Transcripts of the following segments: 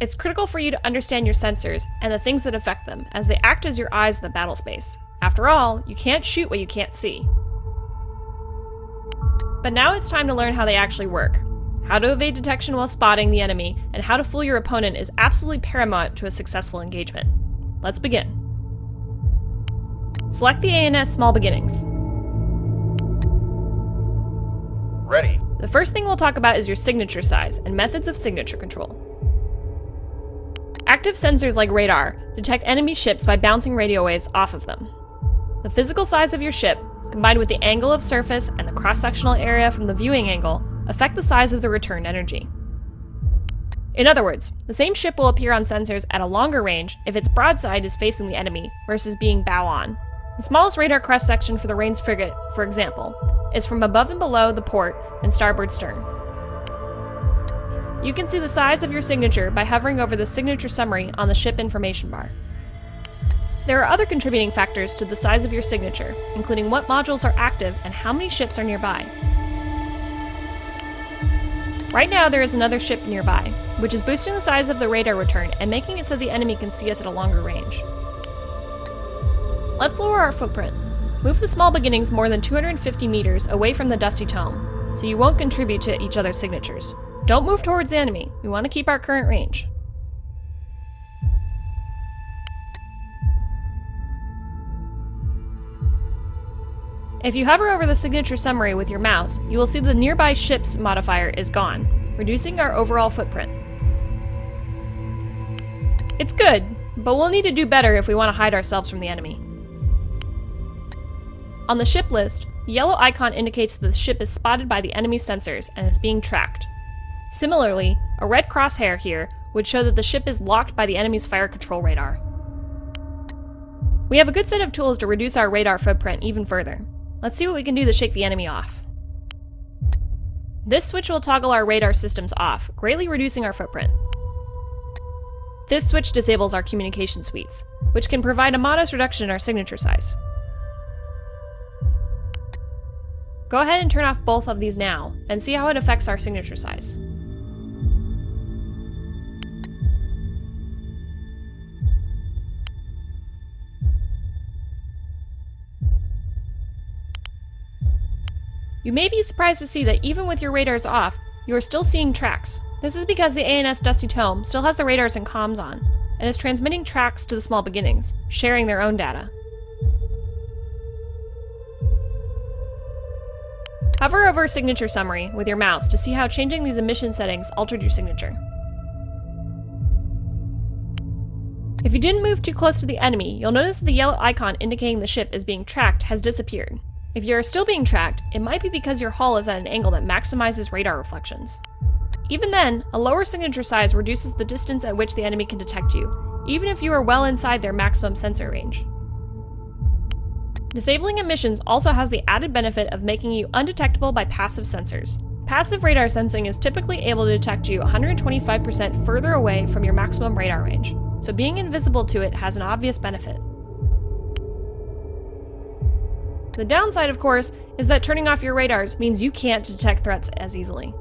It's critical for you to understand your sensors and the things that affect them, as they act as your eyes in the battle space. After all, you can't shoot what you can't see. But now it's time to learn how they actually work. How to evade detection while spotting the enemy, and how to fool your opponent is absolutely paramount to a successful engagement. Let's begin. Select the ANS Small Beginnings. Ready. The first thing we'll talk about is your signature size and methods of signature control. Active sensors like radar detect enemy ships by bouncing radio waves off of them. The physical size of your ship, combined with the angle of surface and the cross-sectional area from the viewing angle, affect the size of the return energy. In other words, the same ship will appear on sensors at a longer range if its broadside is facing the enemy versus being bow on. The smallest radar cross-section for the Rains frigate, for example, is from above and below the port and starboard stern. You can see the size of your signature by hovering over the signature summary on the ship information bar. There are other contributing factors to the size of your signature, including what modules are active and how many ships are nearby. Right now there is another ship nearby, which is boosting the size of the radar return and making it so the enemy can see us at a longer range. Let's lower our footprint. Move the Small Beginnings more than 250 meters away from the Dusty Tome, so you won't contribute to each other's signatures. Don't move towards the enemy, we want to keep our current range. If you hover over the signature summary with your mouse, you will see the nearby ships modifier is gone, reducing our overall footprint. It's good, but we'll need to do better if we want to hide ourselves from the enemy. On the ship list, the yellow icon indicates that the ship is spotted by the enemy's sensors and is being tracked. Similarly, a red crosshair here would show that the ship is locked by the enemy's fire control radar. We have a good set of tools to reduce our radar footprint even further. Let's see what we can do to shake the enemy off. This switch will toggle our radar systems off, greatly reducing our footprint. This switch disables our communication suites, which can provide a modest reduction in our signature size. Go ahead and turn off both of these now, and see how it affects our signature size. You may be surprised to see that even with your radars off, you are still seeing tracks. This is because the ANS Dusty Tome still has the radars and comms on, and is transmitting tracks to the Small Beginnings, sharing their own data. Hover over Signature Summary with your mouse to see how changing these emission settings altered your signature. If you didn't move too close to the enemy, you'll notice that the yellow icon indicating the ship is being tracked has disappeared. If you are still being tracked, it might be because your hull is at an angle that maximizes radar reflections. Even then, a lower signature size reduces the distance at which the enemy can detect you, even if you are well inside their maximum sensor range. Disabling emissions also has the added benefit of making you undetectable by passive sensors. Passive radar sensing is typically able to detect you 125% further away from your maximum radar range, so being invisible to it has an obvious benefit. The downside, of course, is that turning off your radars means you can't detect threats as easily.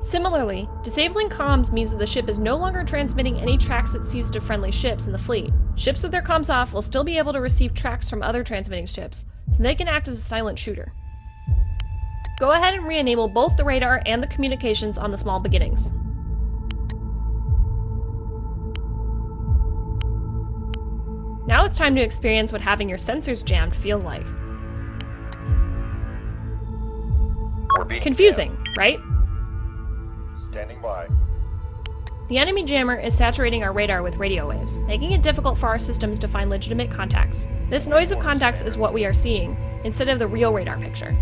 Similarly, disabling comms means that the ship is no longer transmitting any tracks it sees to friendly ships in the fleet. Ships with their comms off will still be able to receive tracks from other transmitting ships, so they can act as a silent shooter. Go ahead and re-enable both the radar and the communications on the Small Beginnings. Now it's time to experience what having your sensors jammed feels like. Confusing, right? Standing by. The enemy jammer is saturating our radar with radio waves, making it difficult for our systems to find legitimate contacts. This noise of contacts is what we are seeing, instead of the real radar picture.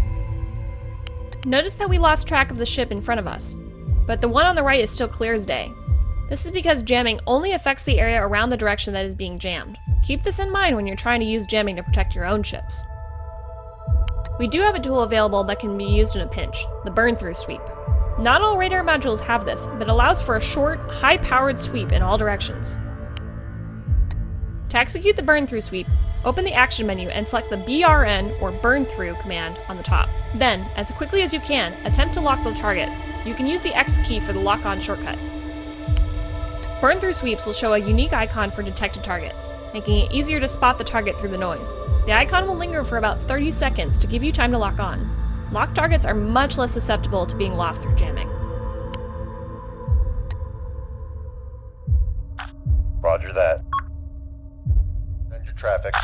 Notice that we lost track of the ship in front of us, but the one on the right is still clear as day. This is because jamming only affects the area around the direction that is being jammed. Keep this in mind when you're trying to use jamming to protect your own ships. We do have a tool available that can be used in a pinch, the burn-through sweep. Not all radar modules have this, but allows for a short, high-powered sweep in all directions. To execute the burn-through sweep, open the action menu and select the BRN or burn-through command on the top. Then, as quickly as you can, attempt to lock the target. You can use the X key for the lock-on shortcut. Burn-through sweeps will show a unique icon for detected targets, making it easier to spot the target through the noise. The icon will linger for about 30 seconds to give you time to lock on. Locked targets are much less susceptible to being lost through jamming. Roger that. Send your traffic.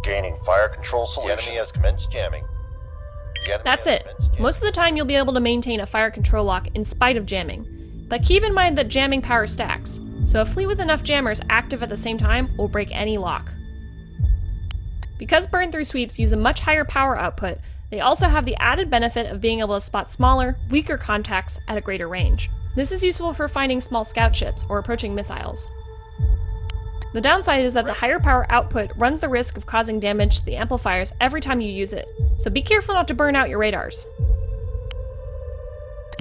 Gaining fire control solution. The enemy has commenced jamming. That's it. Most of the time you'll be able to maintain a fire control lock in spite of jamming. But keep in mind that jamming power stacks, so a fleet with enough jammers active at the same time will break any lock. Because burn-through sweeps use a much higher power output, they also have the added benefit of being able to spot smaller, weaker contacts at a greater range. This is useful for finding small scout ships or approaching missiles. The downside is that the higher power output runs the risk of causing damage to the amplifiers every time you use it, so be careful not to burn out your radars.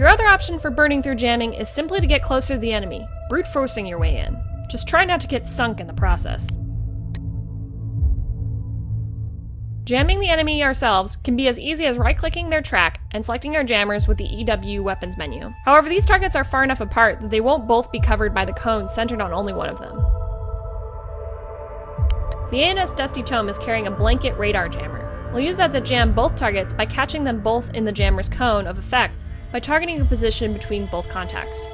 Your other option for burning through jamming is simply to get closer to the enemy, brute forcing your way in. Just try not to get sunk in the process. Jamming the enemy ourselves can be as easy as right-clicking their track and selecting our jammers with the EW weapons menu. However, these targets are far enough apart that they won't both be covered by the cone centered on only one of them. The ANS Dusty Tome is carrying a blanket radar jammer. We'll use that to jam both targets by catching them both in the jammer's cone of effect by targeting a position between both contacts.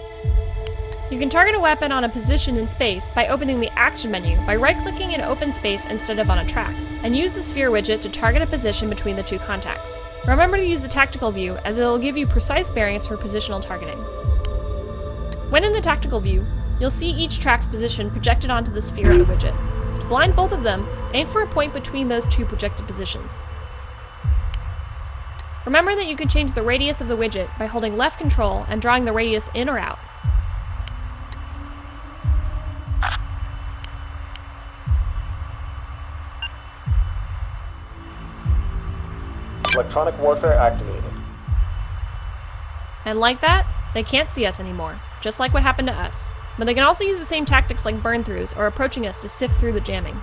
You can target a weapon on a position in space by opening the action menu by right-clicking in open space instead of on a track, and use the sphere widget to target a position between the two contacts. Remember to use the tactical view, as it will give you precise bearings for positional targeting. When in the tactical view, you'll see each track's position projected onto the sphere of the widget. To blind both of them, aim for a point between those two projected positions. Remember that you can change the radius of the widget by holding left control and drawing the radius in or out. Electronic warfare activated. And like that, they can't see us anymore, just like what happened to us. But they can also use the same tactics like burn-throughs or approaching us to sift through the jamming.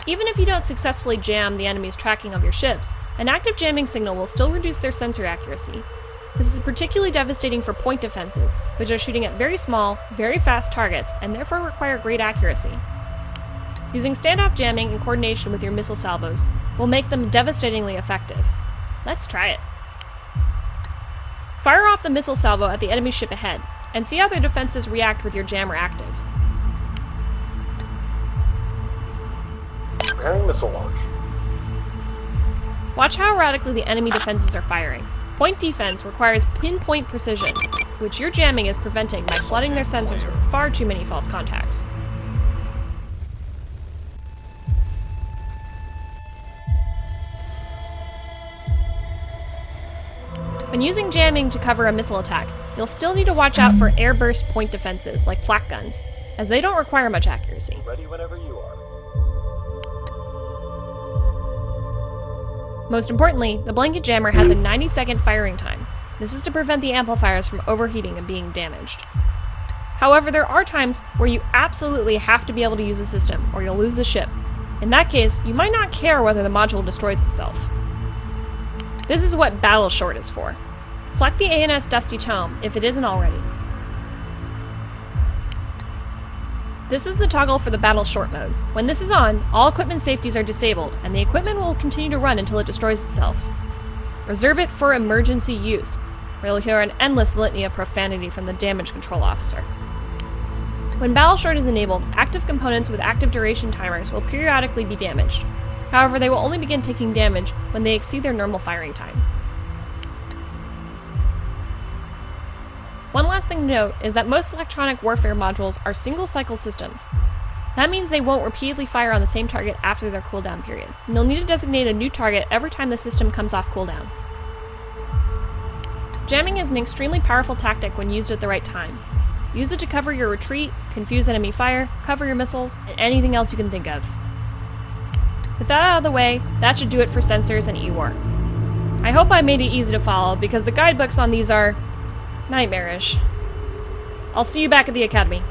Even if you don't successfully jam the enemy's tracking of your ships, an active jamming signal will still reduce their sensor accuracy. This is particularly devastating for point defenses, which are shooting at very small, very fast targets and therefore require great accuracy. Using standoff jamming in coordination with your missile salvos will make them devastatingly effective. Let's try it. Fire off the missile salvo at the enemy ship ahead, and see how their defenses react with your jammer active. Preparing missile launch. Watch how erratically the enemy defenses are firing. Point defense requires pinpoint precision, which your jamming is preventing by flooding their sensors with far too many false contacts. When using jamming to cover a missile attack, you'll still need to watch out for airburst point defenses like flak guns, as they don't require much accuracy. Ready whenever you are. Most importantly, the blanket jammer has a 90-second firing time. This is to prevent the amplifiers from overheating and being damaged. However, there are times where you absolutely have to be able to use the system, or you'll lose the ship. In that case, you might not care whether the module destroys itself. This is what Battle Short is for. Select the ANS Dusty Tome if it isn't already. This is the toggle for the Battle Short mode. When this is on, all equipment safeties are disabled, and the equipment will continue to run until it destroys itself. Reserve it for emergency use, where you'll hear an endless litany of profanity from the damage control officer. When Battle Short is enabled, active components with active duration timers will periodically be damaged. However, they will only begin taking damage when they exceed their normal firing time. One last thing to note is that most electronic warfare modules are single-cycle systems. That means they won't repeatedly fire on the same target after their cooldown period, and you'll need to designate a new target every time the system comes off cooldown. Jamming is an extremely powerful tactic when used at the right time. Use it to cover your retreat, confuse enemy fire, cover your missiles, and anything else you can think of. With that out of the way, that should do it for sensors and E-War. I hope I made it easy to follow, because the guidebooks on these are nightmarish. I'll see you back at the academy.